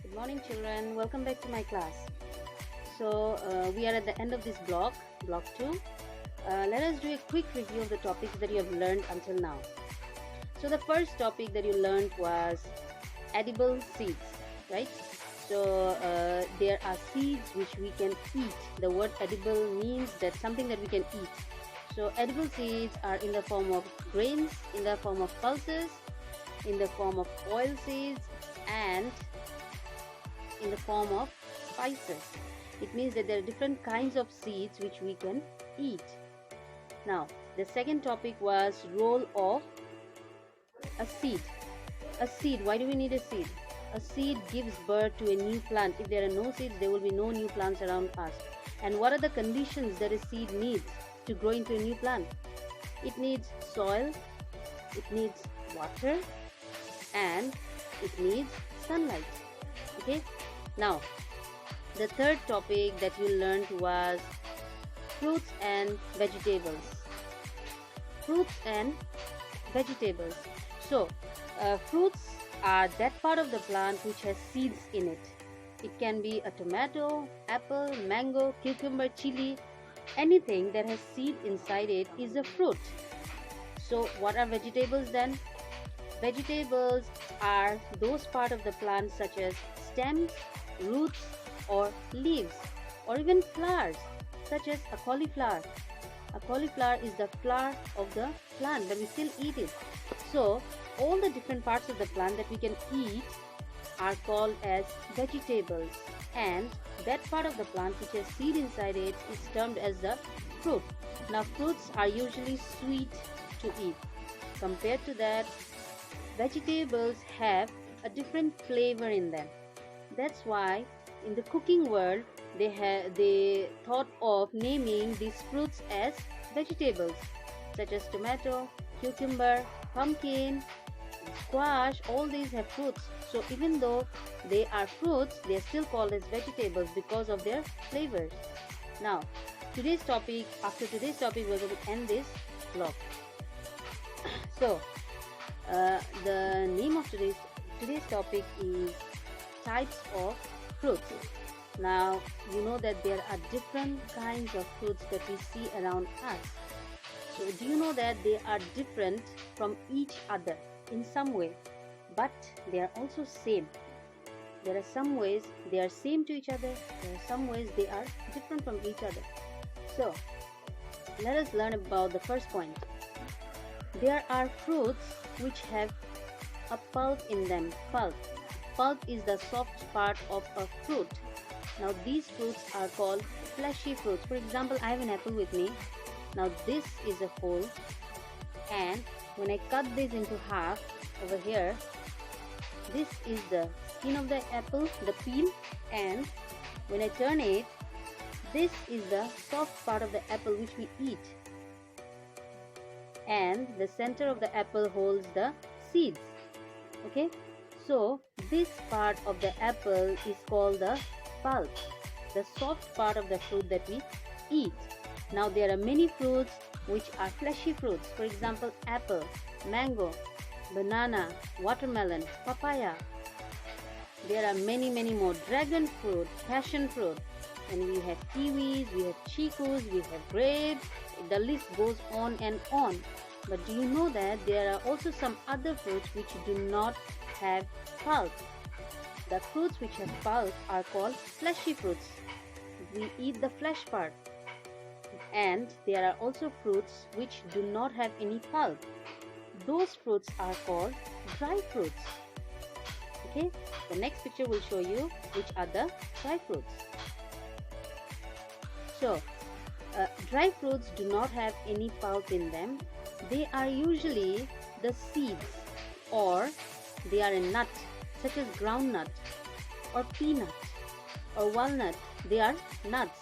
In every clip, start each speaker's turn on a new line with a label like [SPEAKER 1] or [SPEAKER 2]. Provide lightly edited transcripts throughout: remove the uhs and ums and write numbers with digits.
[SPEAKER 1] Good morning, children. Welcome back to my class. We are at the end of this block 2. Let us do a quick review of the topics that you have learned until now. So the first topic that you learned was edible seeds, right? There are seeds which we can eat. The word edible means that something that we can eat. So edible seeds are in the form of grains, in the form of pulses, in the form of oil seeds, and in the form of spices. It means that there are different kinds of seeds which we can eat. Now, the second topic was role of a seed. A seed, why do we need a seed? A seed gives birth to a new plant. If there are no seeds, there will be no new plants around us. And what are the conditions that a seed needs to grow into a new plant? It needs soil, it needs water, and it needs sunlight. Okay? Now, the third topic that you learned was fruits and vegetables. Fruits and vegetables. Fruits are that part of the plant which has seeds in it. It can be a tomato, apple, mango, cucumber, chili. Anything that has seed inside it is a fruit. So, what are vegetables then? Vegetables are those part of the plant such as stems, roots, or leaves, or even flowers such as a cauliflower. A cauliflower is the flower of the plant, but we still eat it. So all the different parts of the plant that we can eat are called as vegetables, and that part of the plant which has seed inside it is termed as the fruit. Now fruits are usually sweet to eat. Compared to that, vegetables have a different flavor in them. That's why in the cooking world they thought of naming these fruits as vegetables, such as tomato, cucumber, pumpkin, squash. All these have fruits. So even though they are fruits, they are still called as vegetables because of their flavors. Now, after today's topic, we're going to end this vlog. The name of today's topic is types of fruits. Now, you know that there are different kinds of fruits that we see around us. So, do you know that they are different from each other in some way, but they are also same? There are some ways they are same to each other. There are some ways they are different from each other. So, let us learn about the first point. There are fruits which have a pulp in them. Pulp is the soft part of a fruit. Now these fruits are called fleshy fruits. For example, I have an apple with me. Now this is a hole, and when I cut this into half over here, this is the skin of the apple, the peel, and when I turn it, this is the soft part of the apple which we eat, and the center of the apple holds the seeds. Okay, so this part of the apple is called the pulp, the soft part of the fruit that we eat. Now there are many fruits which are fleshy fruits. For example, apple, mango, banana, watermelon, papaya. There are many more. Dragon fruit, passion fruit, and we have kiwis, we have chikus, we have grapes. The list goes on and on. But do you know that there are also some other fruits which do not have pulp? The fruits which have pulp are called fleshy fruits. We eat the flesh part. And there are also fruits which do not have any pulp. Those fruits are called dry fruits. Okay, the next picture will show you which are the dry fruits. So, dry fruits do not have any pulp in them. They are usually the seeds, or they are a nut such as groundnut or peanut or walnut. They are nuts.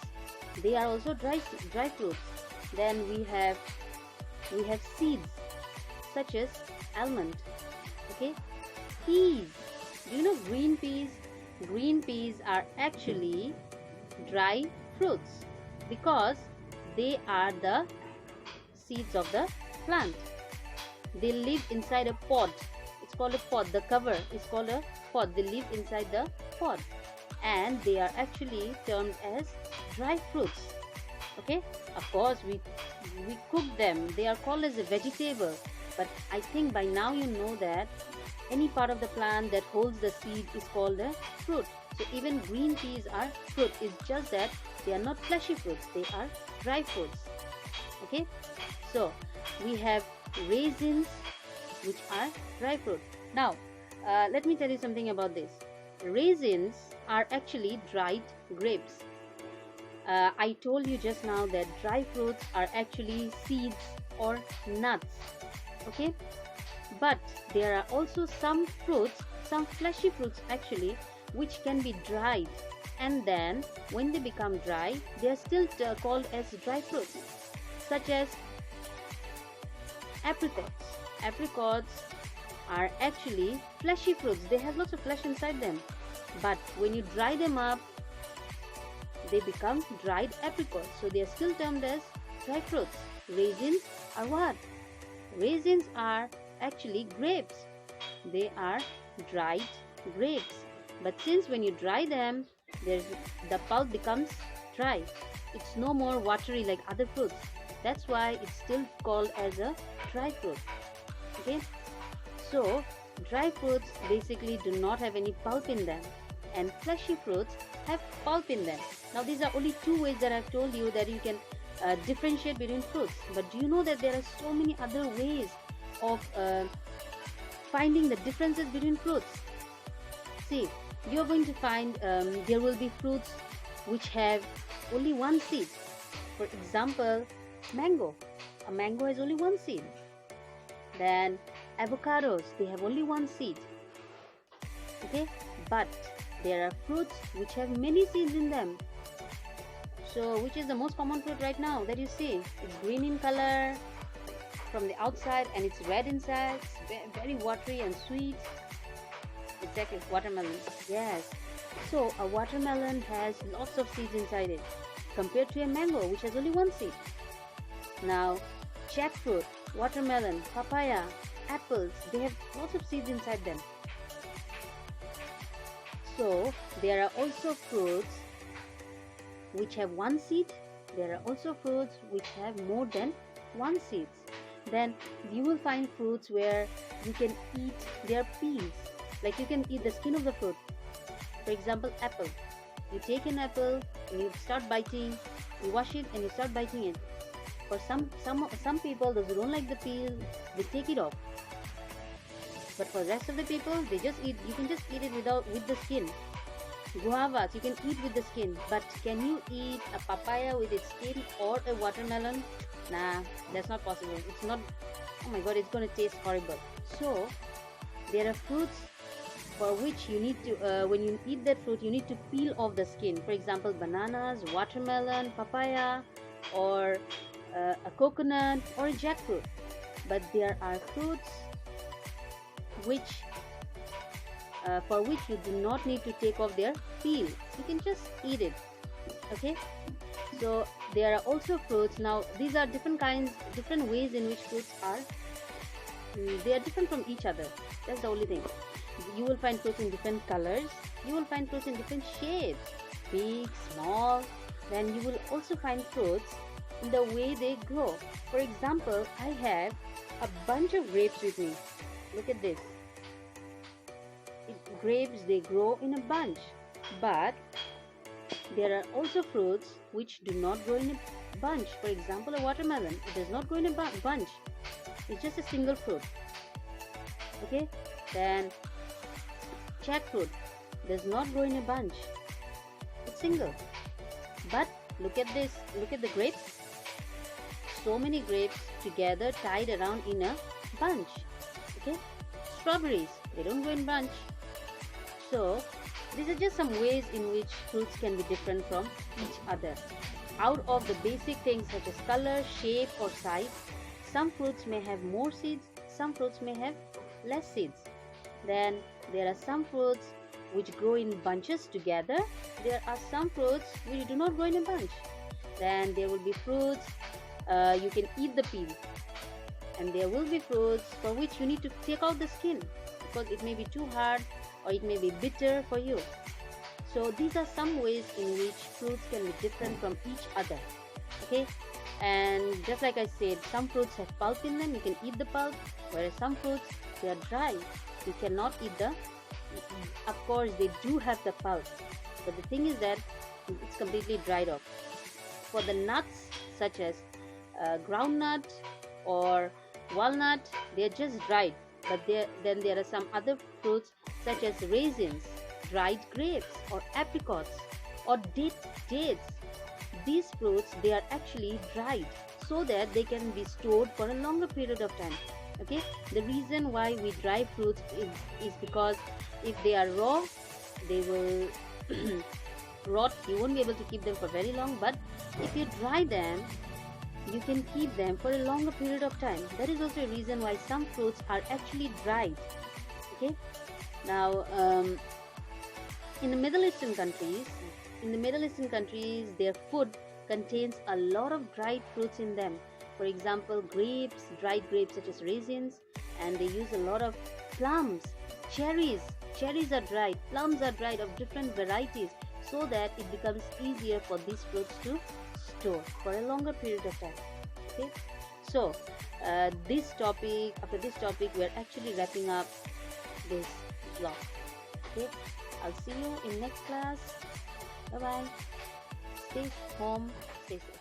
[SPEAKER 1] They are also dry fruits. Then we have seeds such as almond. Okay, peas. Do you know green peas? Green peas are actually dry fruits because they are the seeds of the plant. They live inside a pod. It's called a pod. The cover is called a pod. They live inside the pod, and they are actually termed as dry fruits. Okay, of course we cook them. They are called as a vegetable, but I think by now you know that any part of the plant that holds the seed is called a fruit. So even green peas are fruit. It's just that they are not fleshy fruits. They are dry fruits. Okay, so we have raisins, which are dry fruit. Now let me tell you something about this. Raisins are actually dried grapes. I told you just now that dry fruits are actually seeds or nuts. Okay, but there are also some fruits, some fleshy fruits actually, which can be dried, and then when they become dry, they are still called as dry fruits, such as apricots. Apricots are actually fleshy fruits. They have lots of flesh inside them, but when you dry them up, they become dried apricots. So they are still termed as dry fruits. Raisins are what? Raisins are actually grapes. They are dried grapes. But since when you dry them, the pulp becomes dry. It's no more watery like other fruits. That's why it's still called as a dry fruit. Okay? So dry fruits basically do not have any pulp in them, and fleshy fruits have pulp in them. Now these are only two ways that I've told you that you can differentiate between fruits. But do you know that there are so many other ways of finding the differences between fruits? See, you're going to find there will be fruits which have only one seed. For example, mango. A mango has only one seed. Then avocados, they have only one seed. Okay, but there are fruits which have many seeds in them. So which is the most common fruit right now that you see? It's green in color from the outside and it's red inside. It's very watery and sweet. Exactly, watermelon. Yes. So a watermelon has lots of seeds inside it compared to a mango which has only one seed. Now jackfruit, watermelon, papaya, apples, they have lots of seeds inside them. So there are also fruits which have one seed. There are also fruits which have more than one seed. Then you will find fruits where you can eat their peels. Like you can eat the skin of the fruit. For example, apple. You take an apple and you start biting. You wash it and you start biting it. For some people, those who don't like the peel, they take it off. But for the rest of the people, they just eat. You can just eat it with the skin. Guavas, you can eat with the skin. But can you eat a papaya with its skin or a watermelon? Nah, that's not possible. It's not. Oh my God, it's going to taste horrible. So there are fruits for which you need to, when you eat that fruit, you need to peel off the skin. For example, bananas, watermelon, papaya, or a coconut or a jackfruit. But there are fruits which for which you do not need to take off their peel. You can just eat it. Okay, so there are also fruits. Now these are different ways in which fruits are they are different from each other. That's the only thing. You will find fruits in different colors. You will find fruits in different shapes, big, small. Then you will also find fruits in the way they grow. For example, I have a bunch of grapes with me. Look at this. Grapes, they grow in a bunch. But there are also fruits which do not grow in a bunch. For example, a watermelon. It does not grow in a bunch. It's just a single fruit. Okay. Then jackfruit does not grow in a bunch. It's single. But look at this. Look at the grapes. So many grapes together tied around in a bunch. Okay. Strawberries, they don't grow in bunch. So these are just some ways in which fruits can be different from each other. Out of the basic things such as color, shape or size, some fruits may have more seeds, some fruits may have less seeds. Then there are some fruits which grow in bunches together. There are some fruits which do not grow in a bunch. Then there will be fruits you can eat the peel. And there will be fruits for which you need to take out the skin because it may be too hard or it may be bitter for you. So these are some ways in which fruits can be different from each other. Okay, and just like I said, some fruits have pulp in them, you can eat the pulp, whereas some fruits, they are dry, you cannot eat the, of course they do have the pulp, but the thing is that it's completely dried off. For the nuts such as groundnut or walnut, they are just dried. But then there are some other fruits such as raisins, dried grapes, or apricots, or dates. These fruits, they are actually dried so that they can be stored for a longer period of time. Okay, the reason why we dry fruits is because if they are raw, they will rot. You won't be able to keep them for very long, but if you dry them, you can keep them for a longer period of time. That is also a reason why some fruits are actually dried. Okay, now in the Middle Eastern countries, their food contains a lot of dried fruits in them. For example, grapes, dried grapes such as raisins, and they use a lot of plums, cherries. Cherries are dried, plums are dried of different varieties, so that it becomes easier for these fruits to store for a longer period of time. Okay, so after this topic, we are actually wrapping up this vlog. Okay, I'll see you in next class. Bye bye. Stay home, stay safe.